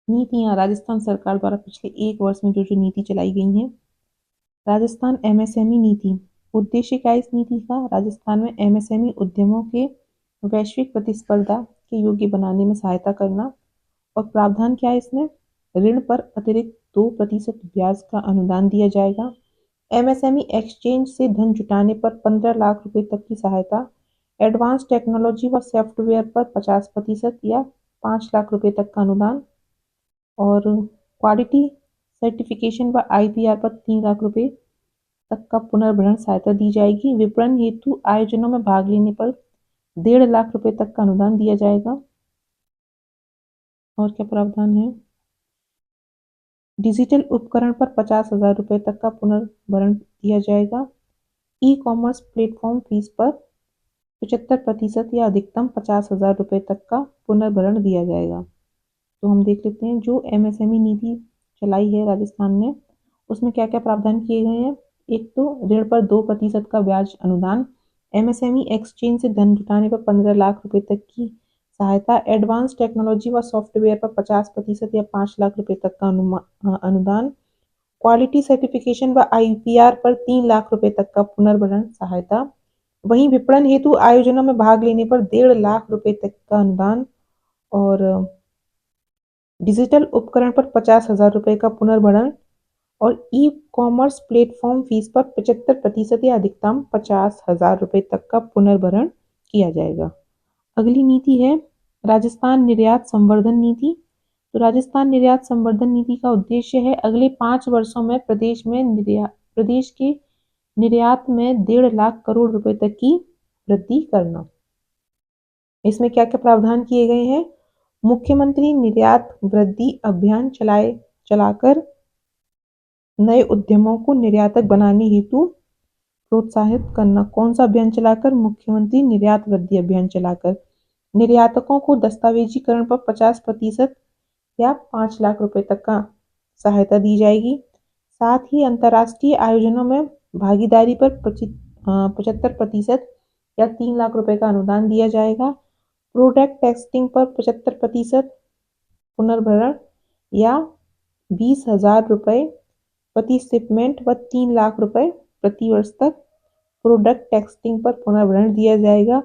नीतियाँ राजस्थान सरकार द्वारा पिछले 1 वर्ष में जो नीति चलाई गई हैं। राजस्थान एमएसएमई नीति। उद्देश्य क्या है इस नीति का? राजस्थान में एमएसएमई उद्यमों के वैश्विक प्रतिस्पर्धा के योग्य बनाने में सहायता करना। और प्रावधान क्या है इसमें? ऋण पर अतिरिक्त 2% ब्याज का अनुदान दिया जाएगा। एमएसएमई एक्सचेंज से धन जुटाने पर 15 लाख रुपए तक की सहायता। एडवांस टेक्नोलॉजी व सॉफ्टवेयर पर 50% या 5 लाख रुपए तक का अनुदान। और क्वालिटी सर्टिफिकेशन व आईपीआर पर 3 लाख रुपए तक का पुनर्भरण सहायता दी जाएगी। विपणन हेतु आयोजनों में भाग लेने पर 1.5 लाख रुपए तक का अनुदान दिया जाएगा। और क्या प्रावधान है? डिजिटल उपकरण पर 50,000 रुपए तक का पुनर्भरण दिया जाएगा। ई कॉमर्स प्लेटफॉर्म फीस पर 75% या अधिकतम 50,000 रुपए तक का पुनर्भरण दिया जाएगा। तो हम देख लेते हैं जो एमएसएमई नीति चलाई है राजस्थान ने, उसमें क्या क्या प्रावधान किए गए हैं। एक तो ऋण पर 2% का ब्याज अनुदान। एमएसएमई एक्सचेंज से धन जुटाने पर 15 लाख रुपए तक की सहायता। एडवांस टेक्नोलॉजी व सॉफ्टवेयर पर 50% या 5 लाख रुपए तक का अनुदान। क्वालिटी सर्टिफिकेशन व आईपीआर पर 3 लाख रुपए तक का पुनर्भरण सहायता। वहीं विपणन हेतु आयोजनों में भाग लेने पर 1.5 लाख रुपए तक का अनुदान। और डिजिटल उपकरण पर 50,000 रुपए का पुनर्भरण। और ई कॉमर्स प्लेटफॉर्म फीस पर 75% या अधिकतम 50,000 रुपए तक का पुनर्भरण किया जाएगा। अगली नीति है राजस्थान निर्यात संवर्धन नीति। तो राजस्थान निर्यात संवर्धन नीति का उद्देश्य है अगले 5 वर्षों में प्रदेश के निर्यात में 1.5 लाख करोड़ रुपए तक की वृद्धि करना। इसमें क्या क्या प्रावधान किए गए हैं? मुख्यमंत्री निर्यात वृद्धि अभियान चलाकर नए उद्यमों को निर्यातक बनाने हेतु प्रोत्साहित करना। कौन सा अभियान चलाकर? मुख्यमंत्री निर्यात वृद्धि अभियान चलाकर निर्यातकों को दस्तावेजीकरण पर 50% या 5 लाख रुपए तक का सहायता दी जाएगी। साथ ही अंतर्राष्ट्रीय आयोजनों में भागीदारी पर 75% या 3 लाख रुपए का अनुदान दिया जाएगा। प्रोडक्ट टेस्टिंग पर 75% पुनर्भरण या 20,000 रुपए प्रति शिपमेंट व 3 लाख रुपए प्रति वर्ष तक प्रोडक्ट टेस्टिंग पर पुनर्भरण दिया जाएगा।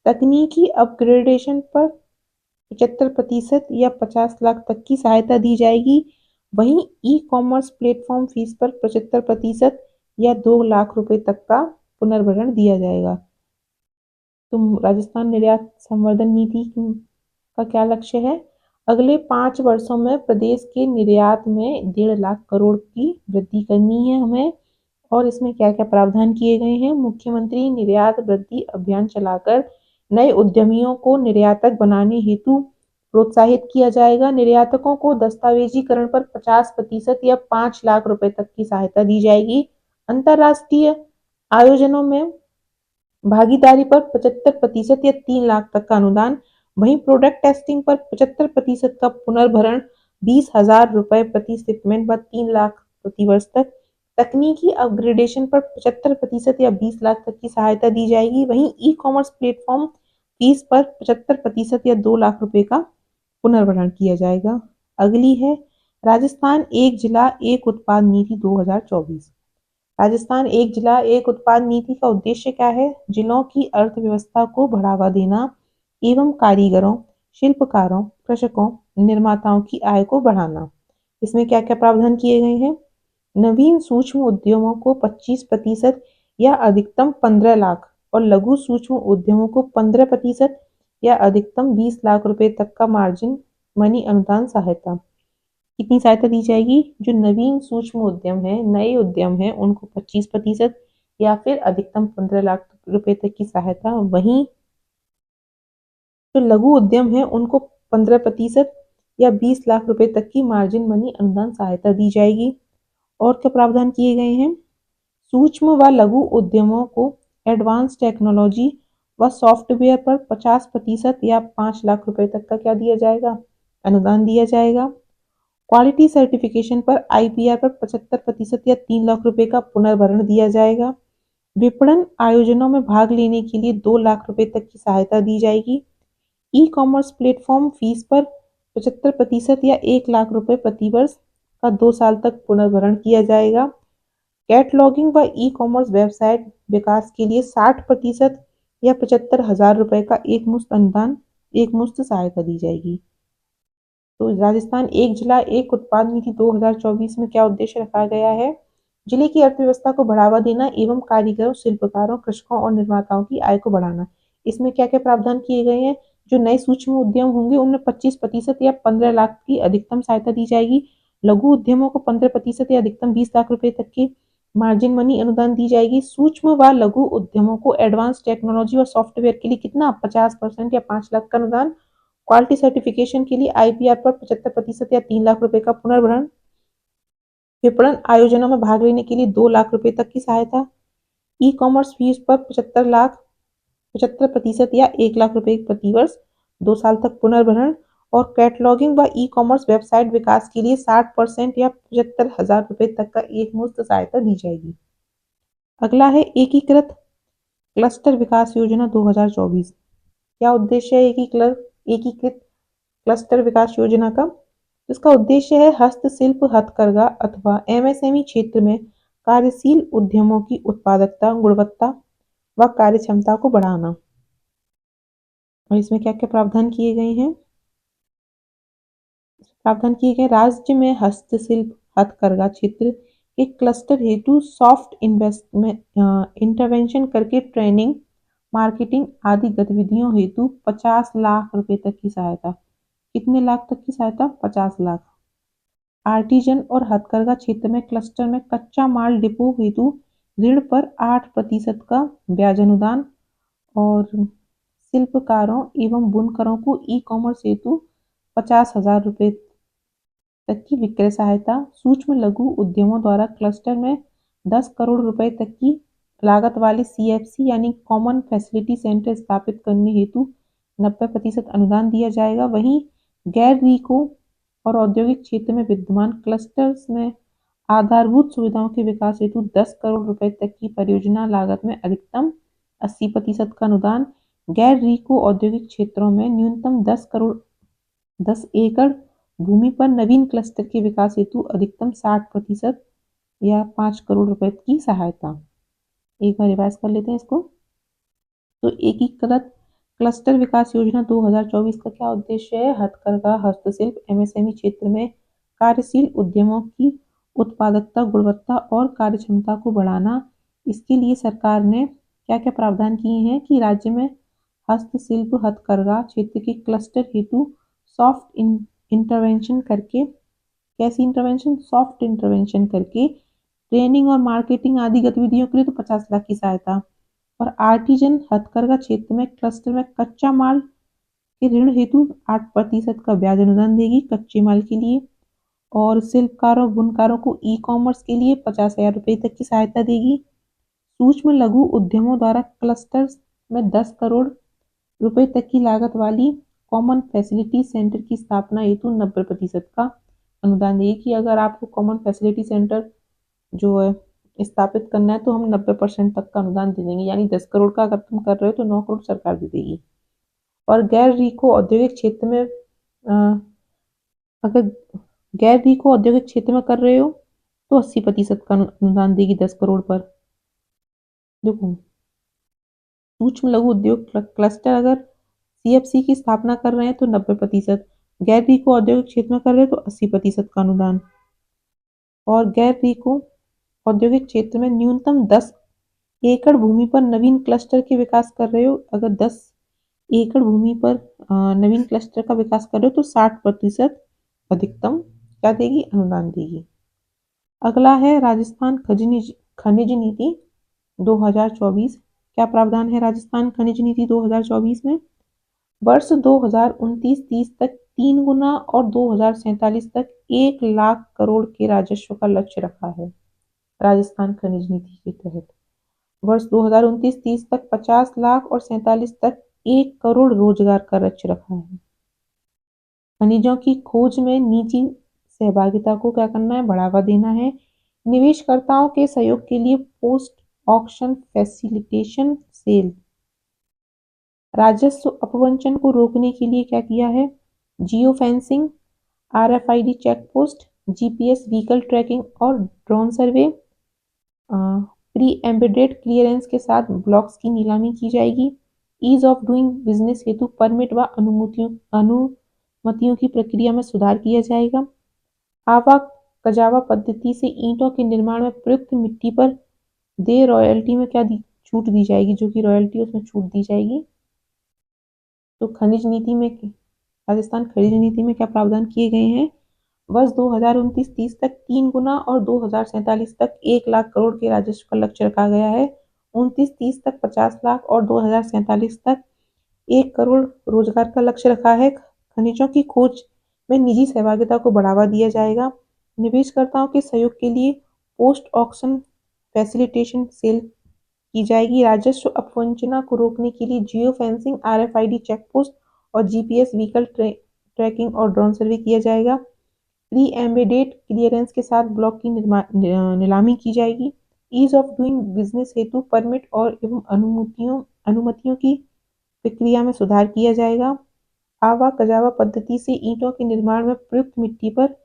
तकनीकी अपग्रेडेशन पर 75% या 50 लाख तक की सहायता दी जाएगी। वहीं ई कॉमर्स प्लेटफॉर्म फीस पर 75% या 2 लाख रुपए तक का पुनर्भरण दिया जाएगा। तो राजस्थान निर्यात संवर्धन नीति का क्या लक्ष्य है? अगले 5 वर्षों में प्रदेश के निर्यात में 1.5 लाख करोड़ की वृद्धि करनी है हमें। और इसमें क्या क्या प्रावधान किए गए हैं? मुख्यमंत्री निर्यात वृद्धि अभियान चलाकर नए उद्यमियों को निर्यातक बनाने हेतु प्रोत्साहित किया जाएगा। निर्यातकों को दस्तावेजीकरण पर 50% या 5 लाख रुपए तक की सहायता दी जाएगी। अंतर्राष्ट्रीय आयोजनों में भागीदारी पर 75% या 3 लाख तक का अनुदान। वहीं प्रोडक्ट टेस्टिंग पर 75% का पुनर्भरण 20,000 रुपए प्रति शिपमेंट व 3 लाख प्रति वर्ष तक। तकनीकी अपग्रेडेशन पर 75% या 20 लाख तक की सहायता दी जाएगी। वहीं ई कॉमर्स प्लेटफॉर्म फीस पर 75% या 2 लाख रुपए का पुनर्भरण किया जाएगा। अगली है राजस्थान एक जिला एक उत्पाद नीति 2024। राजस्थान एक जिला एक उत्पाद नीति का उद्देश्य क्या है? जिलों की अर्थव्यवस्था को बढ़ावा देना एवं कारीगरों, शिल्पकारों, कृषकों, निर्माताओं की आय को बढ़ाना। इसमें क्या क्या प्रावधान किए गए हैं? नवीन सूक्ष्म उद्यमों को 25% या अधिकतम 15 लाख और लघु सूक्ष्म उद्यमों को 15% या अधिकतम 20 लाख रुपए तक का मार्जिन मनी अनुदान सहायता। कितनी सहायता दी जाएगी? जो नवीन सूक्ष्म उद्यम है, नए उद्यम है, उनको 25% या फिर अधिकतम 15 लाख रुपए तक की सहायता। वहीं जो लघु उद्यम है उनको 15% या 20 लाख रुपए तक की मार्जिन मनी अनुदान सहायता दी जाएगी। और क्या प्रावधान किए गए हैं? सूक्ष्म व लघु उद्यमों को एडवांस टेक्नोलॉजी व सॉफ्टवेयर पर 50% या 5 लाख रुपए तक का क्या दिया जाएगा? अनुदान दिया जाएगा। क्वालिटी सर्टिफिकेशन पर आईपीआर पर 75% या 3 लाख रुपए का पुनर्भरण दिया जाएगा। विपणन आयोजनों में भाग लेने के लिए 2 लाख रुपए तक की सहायता दी जाएगी। ई कॉमर्स प्लेटफॉर्म फीस पर 75% या 1 लाख रुपए प्रति वर्ष का 2 साल तक पुनर्भरण किया जाएगा। कैटलॉगिंग व ई कॉमर्स वेबसाइट विकास के लिए 60% या 75,000 रुपए का एकमुश्त अनुदान, एकमुश्त सहायता दी जाएगी। तो राजस्थान एक जिला एक उत्पाद नीति 2024 में क्या उद्देश्य रखा गया है? जिले की अर्थव्यवस्था को बढ़ावा देना एवं कारीगरों, शिल्पकारों, कृषकों और निर्माताओं की आय को बढ़ाना। इसमें क्या क्या प्रावधान किए गए हैं? जो नए सूक्ष्म उद्यम होंगे उनमें 25% या 15 लाख की अधिकतम सहायता दी जाएगी। लघु उद्यमों को 15% या अधिकतम 20 लाख रुपए तक की मार्जिन मनी अनुदान दी जाएगी। सूक्ष्म व लघु उद्यमों को एडवांस टेक्नोलॉजी और सॉफ्टवेयर के लिए कितना 50% या 5 लाख का अनुदान। क्वालिटी सर्टिफिकेशन के लिए आईपीआर पर 75% या 3 लाख रुपए का पुनर्भरण। विपणन आयोजनों में भाग लेने के लिए 2 लाख रुपए तक की सहायता। ई कॉमर्स फीस पर 75% या 1 लाख रुपए प्रति वर्ष 2 साल तक पुनर्भरण। और कैटलॉगिंग व ई कॉमर्स वेबसाइट विकास के लिए 60% या 75,000 रुपए तक का एकमुश्त सहायता दी जाएगी। अगला है एकीकृत क्लस्टर विकास योजना 2024। क्या उद्देश्य है एकीकृत क्लस्टर विकास योजना का? इसका उद्देश्य है हस्तशिल्प, हथकरघा अथवा एमएसएमई क्षेत्र में कार्यशील उद्यमों की उत्पादकता, गुणवत्ता व कार्यक्षमता को बढ़ाना। और इसमें क्या क्या प्रावधान किए गए हैं? प्रावधान किए गए राज्य में हस्तशिल्प, हथकरघा क्षेत्र के क्लस्टर हेतु सॉफ्ट इन्वेस्टमेंट इंटरवेंशन करके ट्रेनिंग, मार्केटिंग आदि गतिविधियों हेतु 50 लाख रुपए तक की सहायता। कितने लाख तक की सहायता? 50 लाख। आर्टिजन और हथकरघा क्षेत्र में क्लस्टर में कच्चा माल डिपो हेतु ऋण पर 8% का ब्याज अनुदान। और शिल्पकारों एवं बुनकरों को ई कॉमर्स हेतु 50,000 रुपए तक की विक्रय सहायता। सूक्ष्म लघु उद्यमों द्वारा क्लस्टर में 10 करोड़ रुपए तक की लागत वाले सीएफसी यानी कॉमन फैसिलिटी सेंटर स्थापित करने हेतु 90% अनुदान दिया जाएगा। वहीं गैर रीको और औद्योगिक क्षेत्र में विद्यमान क्लस्टर्स में आधारभूत सुविधाओं के विकास हेतु 10 करोड़ रुपए तक की परियोजना लागत में अधिकतम 80% का अनुदान। गैर रीको औद्योगिक क्षेत्रों में न्यूनतम 10 एकड़ भूमि पर नवीन क्लस्टर के विकास हेतु अधिकतम 60% या 5 करोड़ रुपए की सहायता। एक बार रिवाइज कर लेते हैं इसको। तो एकीकृत क्लस्टर विकास योजना 2024 का क्या उद्देश्य है? हथकरघा, हस्तशिल्प, एमएसएमई क्षेत्र में कार्यशील उद्यमों की उत्पादकता, गुणवत्ता और कार्यक्षमता को बढ़ाना। इसके लिए सरकार ने क्या क्या प्रावधान किए हैं कि राज्य में हस्तशिल्प, हथकरघा क्षेत्र के क्लस्टर हेतु सॉफ्ट इंटरवेंशन करके, कैसी इंटरवेंशन? सॉफ्ट इंटरवेंशन करके ट्रेनिंग और मार्केटिंग आदि गतिविधियों के लिए तो 50 लाख की सहायता। और आर्टिजन हथकरघा क्षेत्र में क्लस्टर में कच्चा माल के ऋण हेतु 8% का ब्याज अनुदान देगी कच्चे माल के लिए। और शिल्पकारों, बुनकारों को ई कॉमर्स के लिए 50,000 रुपए तक की सहायता देगी। सूक्ष्म लघु उद्यमों द्वारा क्लस्टर्स में 10 करोड़ रुपए तक की लागत वाली कॉमन फैसिलिटी सेंटर की स्थापना हेतु 90% का अनुदान देगी कि अगर आपको कॉमन फैसिलिटी सेंटर जो है स्थापित करना है तो हम 90% तक का अनुदान दे देंगे, यानी 10 करोड़ का अगर तुम कर रहे हो तो 9 करोड़ सरकार दे देगी। और गैर रीको औद्योगिक क्षेत्र में अगर गैर रीको औद्योगिक क्षेत्र में कर रहे हो तो 80% का अनुदान देगी 10 करोड़ पर। देखो, सूक्ष्म लघु उद्योग क्लस्टर अगर सीएफसी की स्थापना कर रहे हैं तो 90%, गैर रीको औद्योगिक क्षेत्र में कर रहे हैं तो 80% का अनुदान। और गैर रीको औद्योगिक क्षेत्र में न्यूनतम 10 एकड़ भूमि पर नवीन क्लस्टर के विकास कर रहे हो, अगर 10 एकड़ भूमि पर नवीन क्लस्टर का विकास कर रहे हो तो 60% अधिकतम क्या देगी? अनुदान देगी। अगला है राजस्थान खनिज नीति 2024। क्या प्रावधान है राजस्थान खनिज नीति 2024 में? वर्ष 2029-30 तक 3 गुना और 2047 तक 1 लाख करोड़ के राजस्व का लक्ष्य रखा है राजस्थान खनिज नीति के तहत। वर्ष 2029-30 तक 50 लाख और 47 तक 1 करोड़ रोजगार का लक्ष्य रखा है। खनिजों की खोज में निजी सहभागिता को क्या करना है? बढ़ावा देना है। निवेशकर्ताओं के सहयोग के लिए पोस्ट ऑक्शन फैसिलिटेशन सेल। राजस्व अपवंचन को रोकने के लिए क्या किया है? Geo fencing, RFID check post, GPS vehicle tracking और drone survey. Pre embedded clearance के साथ ब्लॉक्स की नीलामी की जाएगी। ईज ऑफ डूइंग बिजनेस हेतु परमिट व अनुमतियों की प्रक्रिया में सुधार किया जाएगा। आवा कजावा पद्धति से ईंटों के निर्माण में प्रयुक्त मिट्टी पर दे रॉयल्टी में छूट दी जाएगी, जो कि रॉयल्टी उसमें छूट दी जाएगी। तो खनिज नीति में राजस्थान खनिज नीति में क्या प्रावधान किए गए हैं? वर्ष 2029-30 तक 3 गुना और 2047 तक 1 लाख करोड़ के राजस्व का लक्ष्य रखा गया है। 29-30 तक 50 लाख और 2047 तक 1 करोड़ रोजगार का लक्ष्य रखा है। खनिजों की खोज में निजी सहभागिता को बढ़ावा दिया जाएगा। निवेशकर्ताओं के सहयोग के लिए पोस्ट ऑक्शन फैसिलिटेशन सेल की जाएगी। राजस्व अपवंचना को रोकने के लिए geo fencing, RFID check post और GPS व्हीकल ट्रैकिंग और ड्रोन सर्वे किया जाएगा। प्री एम्बेडेड क्लियरेंस के साथ ब्लॉक की नीलामी की जाएगी। ईज ऑफ डूइंग बिजनेस हेतु परमिट और एवं अनुमतियों की प्रक्रिया में सुधार किया जाएगा। आवा कजावा पद्धति से ईंटों के निर्माण में प्रयुक्त मिट्टी पर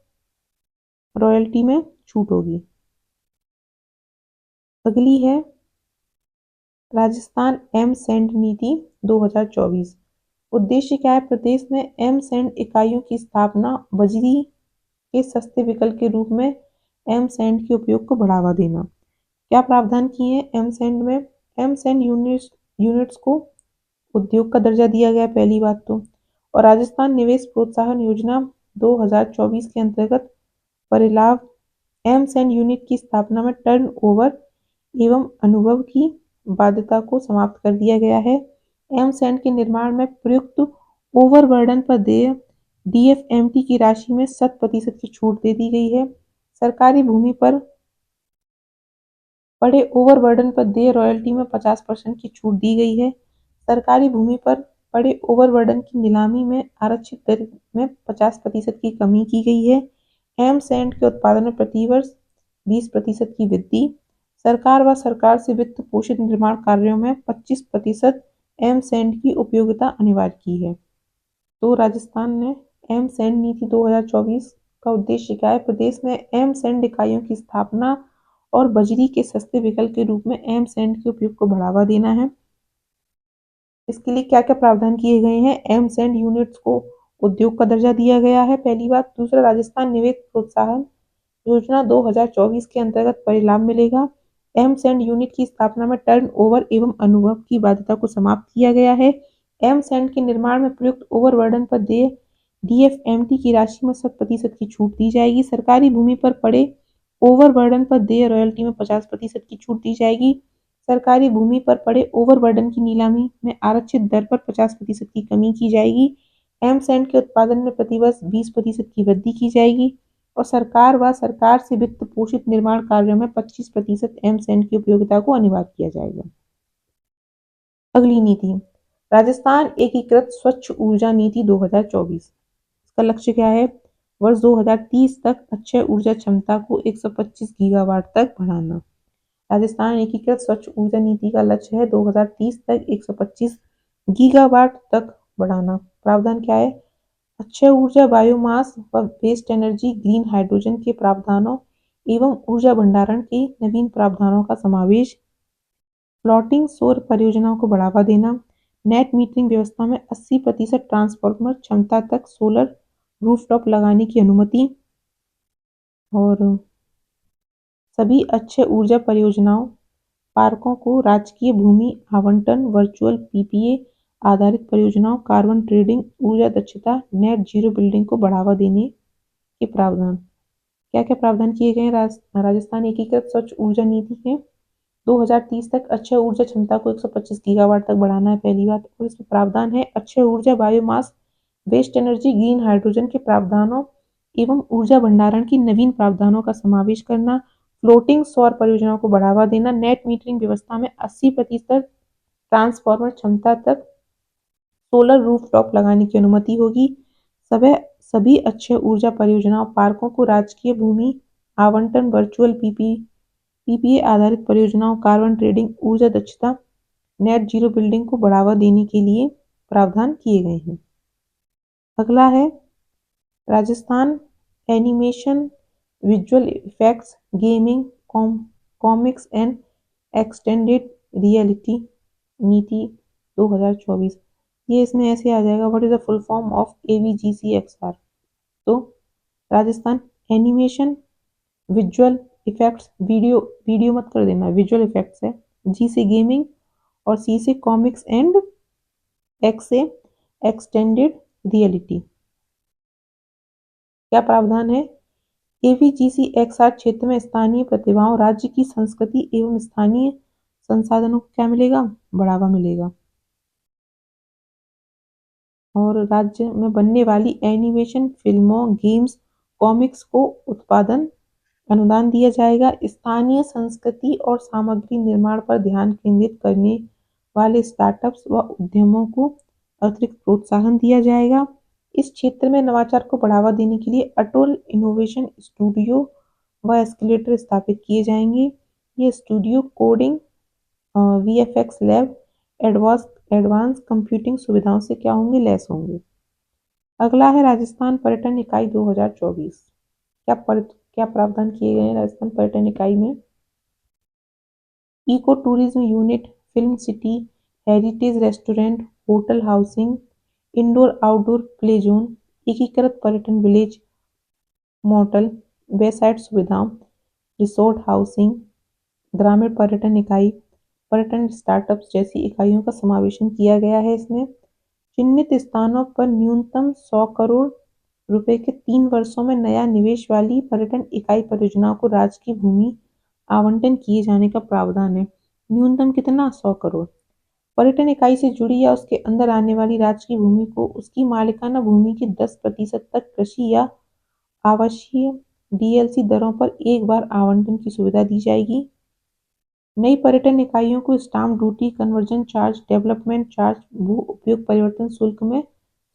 रॉयल्टी में छूट होगी। अगली है राजस्थान एम सैंड नीति 2024। उद्देश्य क्या है? प्रदेश में एम सैंड इकाइयों की स्थापना, बजरी के सस्ते विकल्प के रूप में एम सैंड के उपयोग को बढ़ावा देना। क्या प्रावधान किए हैं एम सैंड में? एम सैंड यूनिट्स को उद्योग का दर्जा दिया गया, पहली बात तो। और राजस्थान निवेश प्रोत्साहन योजना 2024 के अंतर्गत परिलाभ एम सैंड यूनिट की स्थापना में टर्नओवर एवं अनुभव की बाध्यता को समाप्त कर दिया गया है। एम सैंड के निर्माण में प्रयुक्त ओवरबर्डन पर देय DFMT की राशि में 100% की छूट दे दी गई है। सरकारी भूमि पर पड़े ओवरबर्डन पर देय रॉयल्टी में 50% की छूट दी गई है। सरकारी भूमि पर पड़े ओवरबर्डन की नीलामी में आरक्षित दर में 50% की कमी की गई है। एम सैंड के उत्पादन में प्रतिवर्ष 20% की वृद्धि। सरकार व सरकार से वित्त पोषित निर्माण कार्यों में 25% एम सैंड की उपयोगिता अनिवार्य की है। तो राजस्थान ने एम सैंड नीति 2024 का उद्देश्य क्या है? प्रदेश में एम सैंड इकाइयों की स्थापना और बजरी के सस्ते विकल्प के रूप में एम सैंड के उपयोग को बढ़ावा देना है। इसके लिए क्या क्या प्रावधान किए गए हैं? एम सैंड यूनिट्स को उद्योग का दर्जा दिया गया है, पहली बात। दूसरा, राजस्थान निवेश प्रोत्साहन योजना 2024 के अंतर्गत परिलाभ मिलेगा। एम सैंड यूनिट की स्थापना में टर्नओवर एवं अनुभव की बाध्यता को समाप्त किया गया है। एम सैंड के निर्माण में प्रयुक्त ओवरबर्डन पर देय DFMT की राशि में 100% की छूट दी जाएगी। सरकारी भूमि पर पड़े ओवरबर्डन पर देय रॉयल्टी में 50% की छूट दी जाएगी। सरकारी भूमि पर पड़े ओवरबर्डन की नीलामी में आरक्षित दर पर 50% की कमी की जाएगी। एम सैंड के उत्पादन में प्रतिवर्ष 20% की वृद्धि की जाएगी और सरकार व सरकार से वित्त पोषित निर्माण कार्यों में 25% एम सैंड की उपयोगिता को अनिवार्य किया जाएगा। अगली नीति, राजस्थान एकीकृत स्वच्छ ऊर्जा नीति 2024। इसका लक्ष्य क्या है? वर्ष 2030 तक अक्षय ऊर्जा क्षमता को 125 गीगावाट तक बढ़ाना। राजस्थान एकीकृत स्वच्छ ऊर्जा नीति का लक्ष्य है 2030 तक 125 गीगावाट तक बढ़ाना। प्रावधान क्या है? अक्षय ऊर्जा, बायोमास व वेस्ट एनर्जी, ग्रीन हाइड्रोजन के प्रावधानों एवं ऊर्जा भंडारण के नवीन प्रावधानों का समावेश। फ्लोटिंग सौर परियोजनाओं को बढ़ावा देना। नेट मीटरिंग व्यवस्था में 80% ट्रांसफार्मर क्षमता तक सोलर रूफटॉप लगाने की अनुमति। और सभी अक्षय ऊर्जा परियोजनाओं पार्कों को राजकीय भूमि आवंटन, वर्चुअल PPA आधारित परियोजनाओं, कार्बन ट्रेडिंग, ऊर्जा दक्षता, नेट जीरो बिल्डिंग को बढ़ावा देने के प्रावधान। क्या क्या प्रावधान किए गए हैं राजस्थान एकीकृत स्वच्छ ऊर्जा नीति के? 2030 तक अक्षय ऊर्जा क्षमता को 125 गीगावाट तक बढ़ाना है, पहली बात। और इसमें प्रावधान है अक्षय ऊर्जा, biomass, waste energy, green hydrogen के प्रावधानों एवं ऊर्जा भंडारण की नवीन प्रावधानों का समावेश करना। फ्लोटिंग सौर परियोजनाओं को बढ़ावा देना। नेट मीटरिंग व्यवस्था में 80% ट्रांसफार्मर क्षमता तक सोलर रूफटॉप लगाने की अनुमति होगी। सभी अक्षय ऊर्जा परियोजनाओं पार्कों को राजकीय भूमि आवंटन, वर्चुअल PPA आधारित परियोजनाओं, कार्बन ट्रेडिंग, ऊर्जा दक्षता, नेट जीरो बिल्डिंग को बढ़ावा देने के लिए प्रावधान किए गए हैं। अगला है Rajasthan animation, visual effects, gaming, comics and extended reality नीति 2024। ये इसमें ऐसे आ जाएगा, what is the full form of AVGCXR। तो Rajasthan animation, visual effects, video video मत कर देना, विजुअल इफेक्ट्स है, G से गेमिंग और C से कॉमिक्स एंड X से एक्सटेंडेड रियलिटी। क्या प्रावधान है? AVGCXR क्षेत्र में स्थानीय प्रतिभाओं, राज्य की संस्कृति एवं स्थानीय संसाधनों को क्या मिलेगा? बढ़ावा मिलेगा। और राज्य में बनने वाली एनिमेशन फिल्मों, गेम्स, कॉमिक्स को उत्पादन अनुदान दिया जाएगा। स्थानीय संस्कृति और सामग्री निर्माण पर ध्यान केंद्रित करने वाले स्टार्टअप्स व उद्यमों को अतिरिक्त प्रोत्साहन दिया जाएगा। इस क्षेत्र में नवाचार को बढ़ावा देने के लिए अटल इनोवेशन स्टूडियो व एस्केलेटर स्थापित किए जाएंगे। ये studio coding, VFX lab, advance computing सुविधाओं से क्या होंगे? लैस होंगे। अगला है राजस्थान पर्यटन इकाई 2024। क्या प्रावधान किए गए हैं राजस्थान पर्यटन इकाई में? Eco tourism unit, film city, heritage restaurant, hotel housing, indoor outdoor play zone, एकीकृत पर्यटन विलेज, मोटल, बेसाइड सुविधाओं, रिसोर्ट हाउसिंग, ग्रामीण पर्यटन इकाई, पर्यटन स्टार्टअप्स जैसी इकाइयों का समावेशन किया गया है। इसमें चिन्हित स्थानों पर न्यूनतम 100 करोड़ रुपए के 3 वर्षों में नया निवेश वाली पर्यटन इकाई परियोजनाओं को राज्य की भूमि आवंटन किए जाने का प्रावधान है। न्यूनतम कितना? 100 करोड़। पर्यटन इकाई से जुड़ी या उसके अंदर आने वाली राज्य की भूमि को उसकी मालिकाना भूमि के 10% तक कृषि या आवासीय DLC दरों पर एक बार आवंटन की सुविधा दी जाएगी। नई पर्यटन इकाइयों को stamp duty, conversion charge, development charge, भू उपयोग परिवर्तन शुल्क में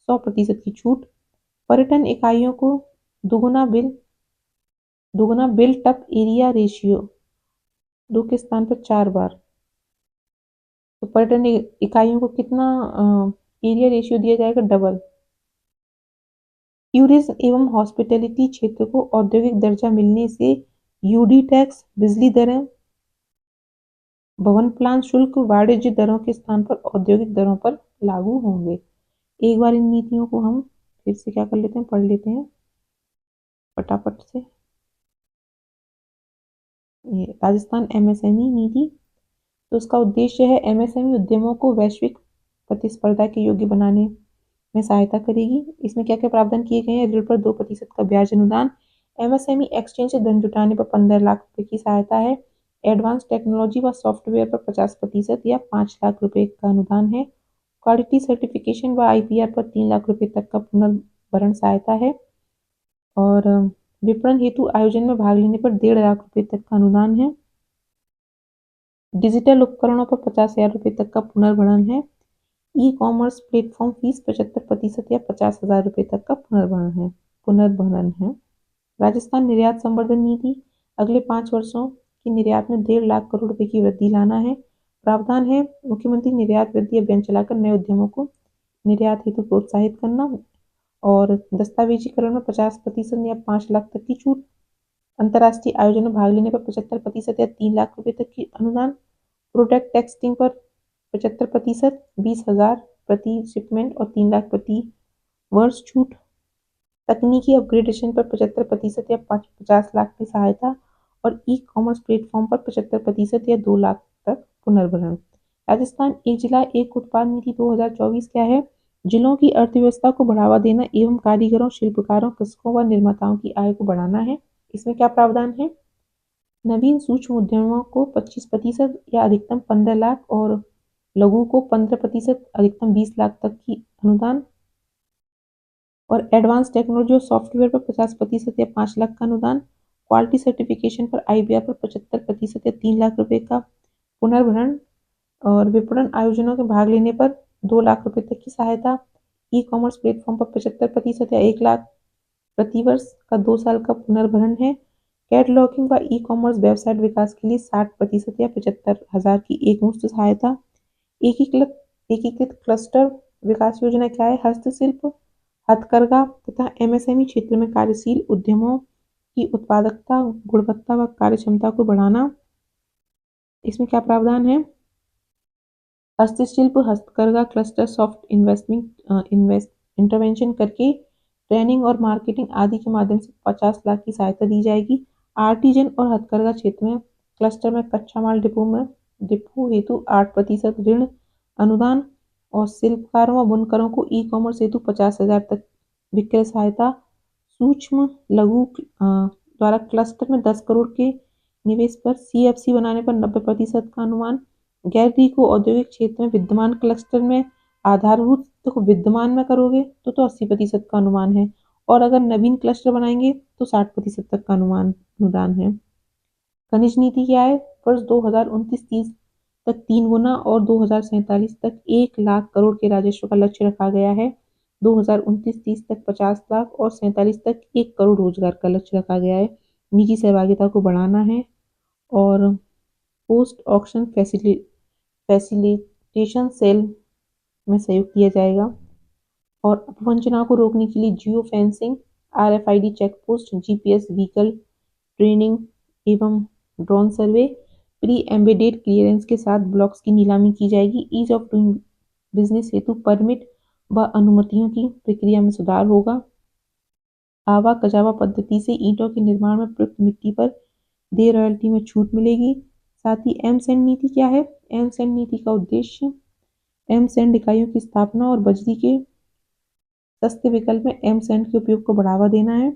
100% की छूट। पर्यटन इकाइयों को दुगुना बिल्ट अप एरिया रेशियो 2 के स्थान पर 4 बार। तो पर्यटन इकाइयों को कितना एरिया रेशियो दिया जाएगा? डबल। टूरिज्म एवं हॉस्पिटैलिटी क्षेत्र को औद्योगिक दर्जा मिलने से UD टैक्स, बिजली दरें, भवन प्लान शुल्क वाणिज्य दरों के स्थान पर औद्योगिक दरों पर लागू होंगे। एक बार इन नीतियों को हम फिर से क्या कर लेते हैं, पढ़ लेते हैं फटाफट से। ये राजस्थान MSME नीति, तो उसका उद्देश्य है MSME उद्यमों को वैश्विक प्रतिस्पर्धा के योग्य बनाने में सहायता करेगी। इसमें क्या क्या प्रावधान किए गए हैं? ऋण पर 2% का ब्याज अनुदान, MSME एक्सचेंज से धन जुटाने पर 15 लाख रुपए की सहायता है, एडवांस टेक्नोलॉजी व सॉफ्टवेयर पर 50% या 5 लाख रुपए का अनुदान है, क्वालिटी सर्टिफिकेशन व IPR पर 3 लाख रुपए तक का पुनर्भरण सहायता है, और विपणन हेतु आयोजन में भाग लेने पर 1.5 लाख रुपए तक का अनुदान है। डिजिटल उपकरणों पर 50,000 रुपए तक का पुनर्भरण है। ई-कॉमर्स प्लेटफॉर्म फीस 75% या 50,000 रुपए तक का पुनर्भरण है। राजस्थान निर्यात संवर्धन नीति, अगले 5 वर्षों की निर्यात में 1.5 लाख करोड़ रुपए की वृद्धि लाना है। प्रावधान है मुख्यमंत्री निर्यात वृद्धि अभियान चलाकर नए उद्यमों को निर्यात हेतु प्रोत्साहित करना, और दस्तावेजीकरण में 50% या 5 लाख तक की छूट। अंतर्राष्ट्रीय आयोजन में भाग लेने पर 75% या 3 लाख रुपए तक की अनुदान। प्रोडक्ट टेक्सटिंग पर 75%, 20,000 प्रति शिपमेंट और 3 लाख प्रति वर्ष छूट। तकनीकी अपग्रेडेशन पर 75% या 50 लाख की सहायता, और ई-कॉमर्स प्लेटफॉर्म पर 75% या 2 लाख तक पुनर्भरण। राजस्थान एक जिला एक उत्पाद नीति 2024 क्या है? जिलों की अर्थव्यवस्था को बढ़ावा देना एवं कारीगरों, शिल्पकारों, कृषकों व निर्माताओं की आय को बढ़ाना है। इसमें क्या प्रावधान है? नवीन सूक्ष्म उद्यमों को 25% या अधिकतम 15 लाख, और लघु को 15% अधिकतम 20 लाख तक की अनुदान, और एडवांस टेक्नोलॉजी और सॉफ्टवेयर पर 50% या 5 लाख का अनुदान। क्वालिटी सर्टिफिकेशन पर IPR पर 75% या 3 लाख रुपए का पुनर्भरण, और विपणन आयोजनों में भाग लेने पर 2 लाख रुपए तक की सहायता। ई-कॉमर्स प्लेटफॉर्म पर 75% या 1 लाख प्रति वर्ष का 2 साल का पुनर्भरण है। कैटलॉगिंग व ई-कॉमर्स वेबसाइट विकास के लिए 60% या 75,000 की एक मुश्त सहायता। एकीकृत क्लस्टर विकास योजना क्या है? हस्तशिल्प, हथकरघा तथा एमएसएमई क्षेत्र में कार्यशील उद्यमों की उत्पादकता, गुणवत्ता व कार्यक्षमता को बढ़ाना। इसमें क्या प्रावधान है? हस्तशिल्प हस्तकरघा क्लस्टर सॉफ्ट इंटरवेंशन करके ट्रेनिंग और मार्केटिंग आदि के माध्यम से 50 लाख की सहायता दी जाएगी। आर्टिजन और हथकरघा क्षेत्र में क्लस्टर में कच्चा माल डिपो हेतु 8% ऋण अनुदान और शिल्पकारों व बुनकरों को ई कॉमर्स हेतु 50,000 तक विक्रय सहायता। सूक्ष्म लघु द्वारा क्लस्टर में 10 करोड़ के निवेश पर सीएफसी बनाने पर 90% का अनुमान। गैर को औद्योगिक क्षेत्र में विद्यमान क्लस्टर में आधारभूत तो विद्यमान में करोगे तो 80% का अनुमान है, और अगर नवीन क्लस्टर बनाएंगे तो 60% तक का अनुदान है। खनिज नीति क्या है? वर्ष 2029-30 तक 3 गुना और 2047 तक 1 लाख करोड़ के राजस्व का लक्ष्य रखा गया है। 2029-30 तक 50 लाख और 47 तक 1 करोड़ रोजगार का लक्ष्य रखा गया है। निजी सहभागिता को बढ़ाना है और पोस्ट ऑक्शन फैसिलिटेशन सेल में सहयोग किया जाएगा। और अपवंचना को रोकने के लिए जियो fencing, RFID check post, GPS vehicle training एवं drone survey, pre embedded clearance के साथ ब्लॉक्स की नीलामी की जाएगी। ईज ऑफ डूइंग बिजनेस हेतु परमिट व अनुमतियों की प्रक्रिया में सुधार होगा। आवा कजावा पद्धति से ईंटों के निर्माण में प्रयुक्त मिट्टी पर देय रॉयल्टी में छूट मिलेगी। साथ ही एमसैंड नीति क्या है? एमसैंड नीति का उद्देश्य एमसैंड इकाइयों की स्थापना और बजरी के सस्ते विकल्प में एमसैंड के उपयोग को बढ़ावा देना है।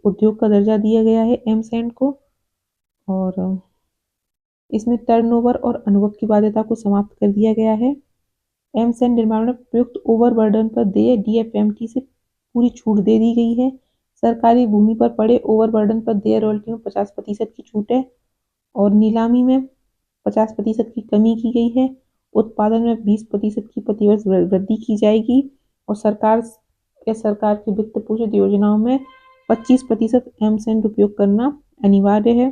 उद्योग का दर्जा दिया गया है एमसैंड को, और इसमें टर्नओवर और अनुभव की बाध्यता को समाप्त कर दिया गया है। एमसैंड निर्माण में प्रयुक्त ओवरबर्डन पर देय डीएफएमटी से पूरी छूट दे दी गई है। सरकारी भूमि पर पड़े ओवरबर्डन पर देय रॉयल्टी में 50% की छूट है और नीलामी में 50% की कमी की गई है। उत्पादन में 20% की प्रतिवर्ष वृद्धि की जाएगी और सरकार के वित्त पोषित योजनाओं में 25% एमसैंड उपयोग करना अनिवार्य है।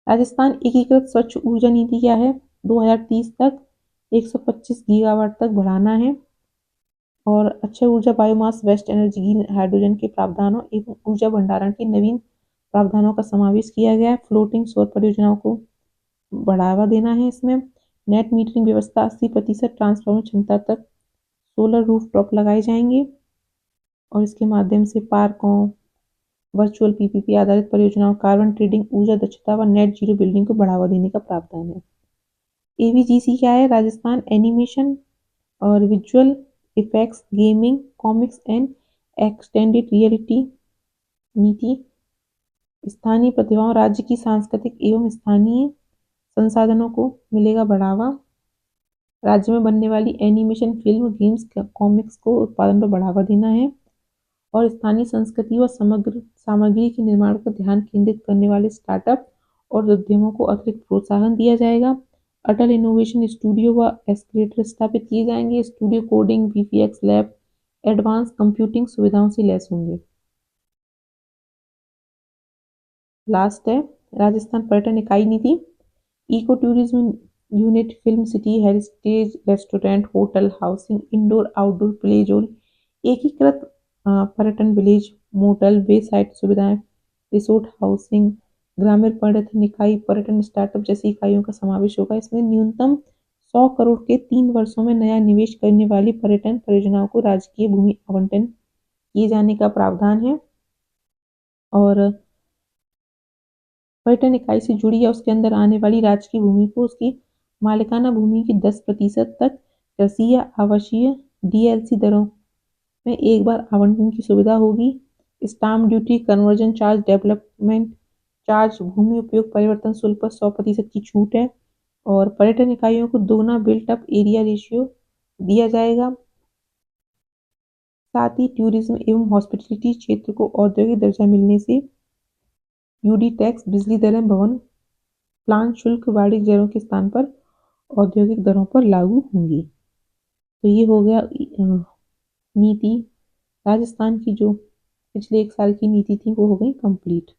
राजस्थान एकीकृत स्वच्छ ऊर्जा नीति क्या है? 2030 तक 125 गीगावाट तक बढ़ाना है और अक्षय ऊर्जा, biomass, waste energy, green hydrogen के प्रावधानों एवं ऊर्जा भंडारण के नवीन प्रावधानों का समावेश किया गया है। फ्लोटिंग सौर परियोजनाओं को बढ़ावा देना है। इसमें नेट मीटरिंग व्यवस्था 80% ट्रांसफॉर्मर क्षमता तक सोलर रूफटॉप लगाए जाएंगे और इसके माध्यम से पार्कों, वर्चुअल पीपीपी आधारित परियोजनाओं, कार्बन ट्रेडिंग, ऊर्जा दक्षता व नेट जीरो बिल्डिंग को बढ़ावा देने का प्रावधान है। एवीजीसी क्या है? राजस्थान एनिमेशन और visual effects, gaming, comics and extended reality नीति। स्थानीय प्रतिभाओं, राज्य की सांस्कृतिक एवं स्थानीय संसाधनों को मिलेगा बढ़ावा। राज्य में बनने वाली एनिमेशन फिल्म, गेम्स, कॉमिक्स को उत्पादन पर बढ़ावा देना है और स्थानीय संस्कृति व समग्र सामग्री के निर्माण पर ध्यान केंद्रित करने वाले स्टार्टअप और उद्यमों को अतिरिक्त प्रोत्साहन दिया जाएगा। अटल इनोवेशन स्टूडियो व एक्सक्लेटर स्थापित किए जाएंगे। Studio coding, VPX lab, advance computing सुविधाओं से लैस होंगे। लास्ट है राजस्थान पर्यटन इकाई नीति। Eco tourism unit, film city, heritage restaurant, hotel, housing, indoor outdoor play zone, एकीकृत पर्यटन विलेज, मोटल, वे साइट सुविधाएं, रिसोर्ट हाउसिंग, ग्रामीण पर्यटन इकाई, पर्यटन स्टार्टअप जैसी इकाइयों का समावेश होगा। इसमें न्यूनतम 100 करोड़ के 3 वर्षों में नया निवेश करने वाली पर्यटन परियोजनाओं को राजकीय भूमि आवंटन किए जाने का प्रावधान है और पर्यटन इकाई से जुड़ी या उसके अंदर आने वाली राज्य की भूमि को उसकी मालिकाना भूमि की 10% तक कृषि या आवासीय डीएलसी दरों में एक बार आवंटन की सुविधा होगी। Stamp duty, conversion charge, development charge, भूमि उपयोग परिवर्तन शुल्क पर 100% की छूट है और पर्यटन इकाइयों को दोगुना बिल्ट अप एरिया रेशियो दिया जाएगा। साथ ही टूरिज्म एवं हॉस्पिटलिटी क्षेत्र को औद्योगिक दर्जा मिलने से यूडी टैक्स, बिजली दरें, भवन प्लान शुल्क वाणिज्य दरों के स्थान पर औद्योगिक दरों पर लागू होंगी। तो ये हो गया नीति। राजस्थान की जो पिछले 1 साल की नीति थी वो हो गई कंप्लीट।